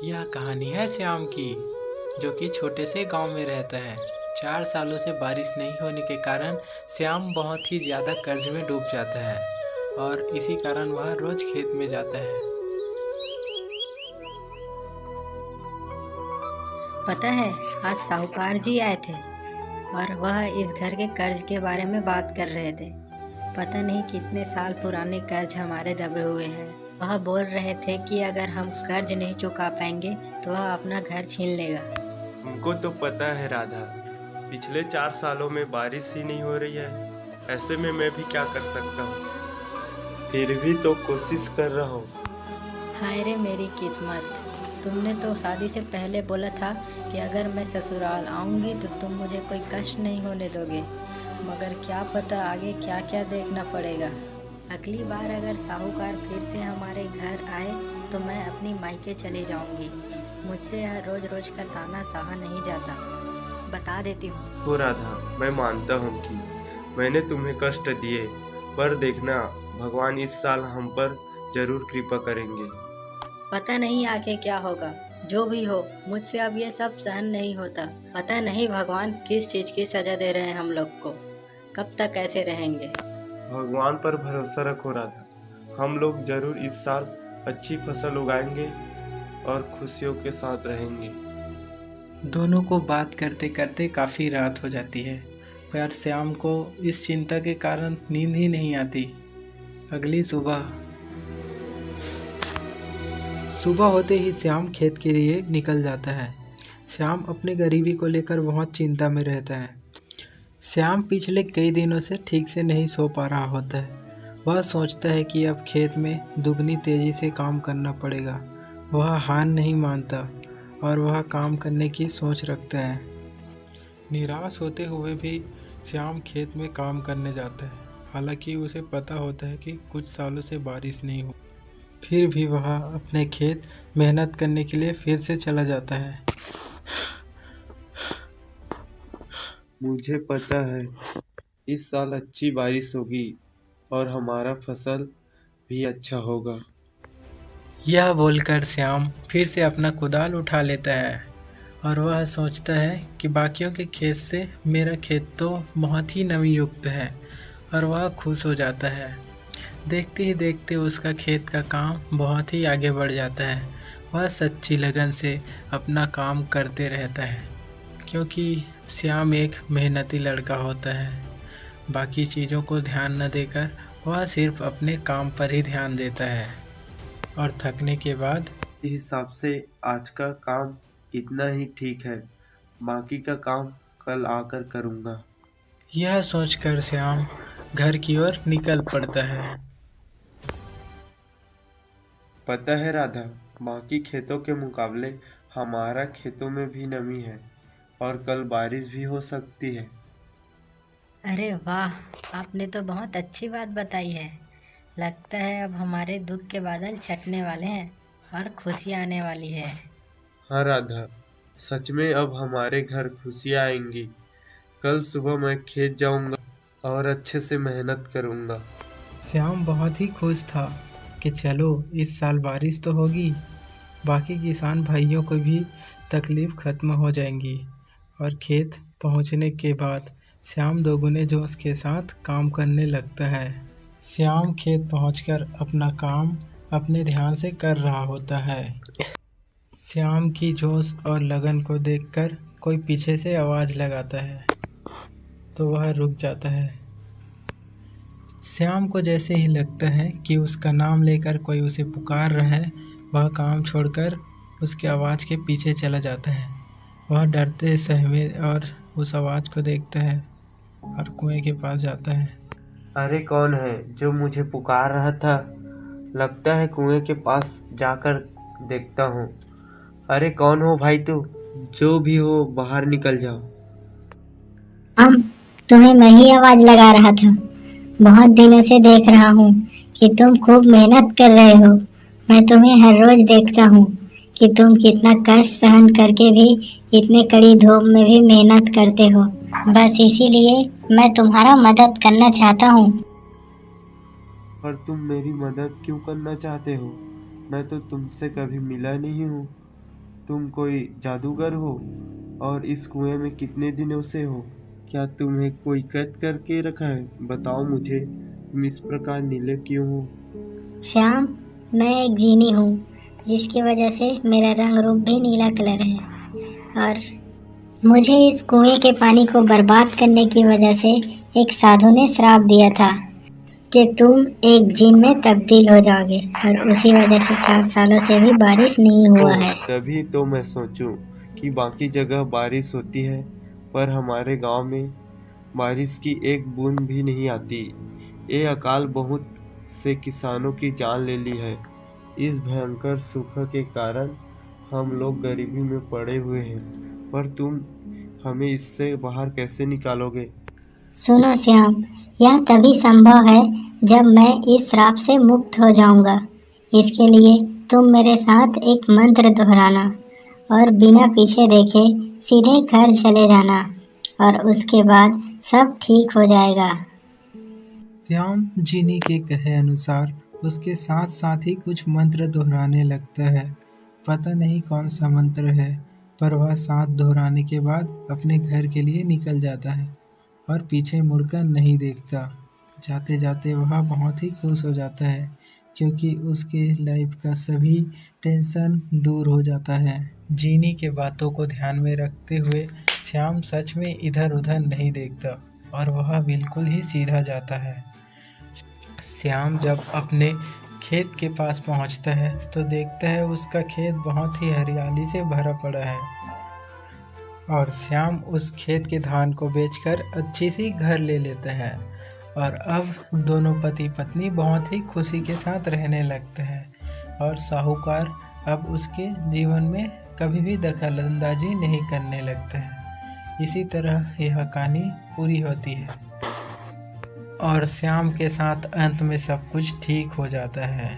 यह कहानी है श्याम की, जो कि छोटे से गांव में रहता है। 4 सालों से बारिश नहीं होने के कारण श्याम बहुत ही ज़्यादा कर्ज में डूब जाता है और इसी कारण वह रोज खेत में जाता है। पता है, आज साहूकार जी आए थे और वह इस घर के कर्ज के बारे में बात कर रहे थे। पता नहीं कितने साल पुराने कर्ज हमारे दबे हुए हैं। वह बोल रहे थे कि अगर हम कर्ज नहीं चुका पाएंगे तो वह अपना घर छीन लेगा। हमको तो पता है राधा, पिछले 4 सालों में बारिश ही नहीं हो रही है। ऐसे में मैं भी क्या कर सकता हूँ, फिर भी तो कोशिश कर रहा हूँ। हाय रे मेरी किस्मत, तुमने तो शादी से पहले बोला था कि अगर मैं ससुराल आऊंगी तो तुम मुझे कोई कष्ट नहीं होने दोगे, मगर क्या पता आगे क्या क्या देखना पड़ेगा। अगली बार अगर साहूकार फिर से हमारे घर आए तो मैं अपनी मायके चली जाऊंगी। मुझसे यह रोज रोज का ताना सहा नहीं जाता, बता देती हूँ। हो राधा, मैं मानता हूँ कि मैंने तुम्हें कष्ट दिए, पर देखना भगवान इस साल हम पर जरूर कृपा करेंगे। पता नहीं आगे क्या होगा, जो भी हो मुझसे अब ये सब सहन नहीं होता। पता नहीं भगवान किस चीज की सजा दे रहे हैं हम लोग को, कब तक ऐसे रहेंगे। भगवान पर भरोसा रखो राधा, हम लोग जरूर इस साल अच्छी फसल उगाएंगे और खुशियों के साथ रहेंगे। दोनों को बात करते करते काफ़ी रात हो जाती है, पर श्याम को इस चिंता के कारण नींद ही नहीं आती। अगली सुबह सुबह होते ही श्याम खेत के लिए निकल जाता है। श्याम अपनी गरीबी को लेकर बहुत चिंता में रहता है। श्याम पिछले कई दिनों से ठीक से नहीं सो पा रहा होता है। वह सोचता है कि अब खेत में दुगनी तेजी से काम करना पड़ेगा। वह हार नहीं मानता और वह काम करने की सोच रखता है। निराश होते हुए भी श्याम खेत में काम करने जाता है, हालांकि उसे पता होता है कि कुछ सालों से बारिश नहीं हो। फिर भी वह अपने खेत मेहनत करने के लिए फिर से चला जाता है। मुझे पता है इस साल अच्छी बारिश होगी और हमारा फसल भी अच्छा होगा। यह बोलकर श्याम फिर से अपना कुदाल उठा लेता है और वह सोचता है कि बाकियों के खेत से मेरा खेत तो बहुत ही नमी युक्त है, और वह खुश हो जाता है। देखते ही देखते उसका खेत का काम बहुत ही आगे बढ़ जाता है। वह सच्ची लगन से अपना काम करते रहता है, क्योंकि श्याम एक मेहनती लड़का होता है। बाकी चीज़ों को ध्यान न देकर वह सिर्फ अपने काम पर ही ध्यान देता है, और थकने के बाद इस हिसाब से आज का काम इतना ही ठीक है, बाकी का काम कल आकर करूँगा। यह सोचकर श्याम घर की ओर निकल पड़ता है। पता है राधा, बाकी खेतों के मुकाबले हमारा खेतों में भी नमी है और कल बारिश भी हो सकती है। अरे वाह, आपने तो बहुत अच्छी बात बताई है। लगता है अब हमारे दुख के बादल छटने वाले हैं और खुशियाँ आने वाली है। हाँ राधा, सच में अब हमारे घर खुशियाँ आएंगी। कल सुबह मैं खेत जाऊंगा और अच्छे से मेहनत करूंगा। श्याम बहुत ही खुश था कि चलो इस साल बारिश तो होगी, बाकी किसान भाइयों को भी तकलीफ खत्म हो जाएंगी। और खेत पहुंचने के बाद श्याम दोगुने जोश के साथ काम करने लगता है। श्याम खेत पहुंचकर अपना काम अपने ध्यान से कर रहा होता है। श्याम की जोश और लगन को देखकर कोई पीछे से आवाज़ लगाता है, तो वह रुक जाता है। श्याम को जैसे ही लगता है कि उसका नाम लेकर कोई उसे पुकार रहा है, वह काम छोड़कर उसकी आवाज़ के पीछे चला जाता है। वह डरते सहमे और उस आवाज़ को देखता है और कुएं के पास जाता है। अरे कौन है जो मुझे पुकार रहा था? लगता है कुएं के पास जाकर देखता हूँ। अरे कौन हो भाई तू? जो भी हो बाहर निकल जाओ। हम तुम्हें मैं ही आवाज लगा रहा था। बहुत दिनों से देख रहा हूँ कि तुम खूब मेहनत कर रहे हो। मैं तुम्हें हर रोज देखता हूँ कि तुम कितना कष्ट सहन करके भी इतने कड़ी धूप में भी मेहनत करते हो। बस इसीलिए मैं तुम्हारा मदद करना चाहता हूँ। पर तुम मेरी मदद क्यों करना चाहते हो? मैं तो तुमसे कभी मिला नहीं हूँ। तुम कोई जादूगर हो और इस कुएं में कितने दिनों से हो? क्या तुम्हें कोई कैद करके रखा है? बताओ मुझे, तुम इस प्रकार नीले क्यों हो? श्याम, मैं एक जीनी हूँ जिसकी वजह से मेरा रंग रूप भी नीला कलर है, और मुझे इस कुएं के पानी को बर्बाद करने की वजह से एक साधु ने श्राप दिया था कि तुम एक जिन में तब्दील हो जाओगे, और उसी वजह से 4 सालों से भी बारिश नहीं हुआ है। तभी तो मैं सोचूं कि बाकी जगह बारिश होती है पर हमारे गांव में बारिश की एक बूंद भी नहीं आती। ये अकाल बहुत से किसानों की जान ले ली है। इस भयंकर सूखे के कारण हम लोग गरीबी में पड़े हुए हैं, पर तुम हमें इससे बाहर कैसे निकालोगे? सुनो श्याम, यह तभी संभव है जब मैं इस श्राप से मुक्त हो जाऊंगा। इसके लिए तुम मेरे साथ एक मंत्र दोहराना और बिना पीछे देखे सीधे घर चले जाना, और उसके बाद सब ठीक हो जाएगा। श्याम जीनी के कहे अनुसार उसके साथ साथ ही कुछ मंत्र दोहराने लगता है। पता नहीं कौन सा मंत्र है, पर वह 7 दोहराने के बाद अपने घर के लिए निकल जाता है और पीछे मुड़कर नहीं देखता। जाते जाते वह बहुत ही खुश हो जाता है, क्योंकि उसके लाइफ का सभी टेंशन दूर हो जाता है। जीनी के बातों को ध्यान में रखते हुए श्याम सच में इधर उधर नहीं देखता और वह बिल्कुल ही सीधा जाता है। श्याम जब अपने खेत के पास पहुंचता है तो देखता है उसका खेत बहुत ही हरियाली से भरा पड़ा है, और श्याम उस खेत के धान को बेचकर अच्छी सी घर ले लेता है, और अब दोनों पति पत्नी बहुत ही खुशी के साथ रहने लगते हैं, और साहूकार अब उसके जीवन में कभी भी दखलंदाजी नहीं करने लगते हैं। इसी तरह यह कहानी पूरी होती है और श्याम के साथ अंत में सब कुछ ठीक हो जाता है।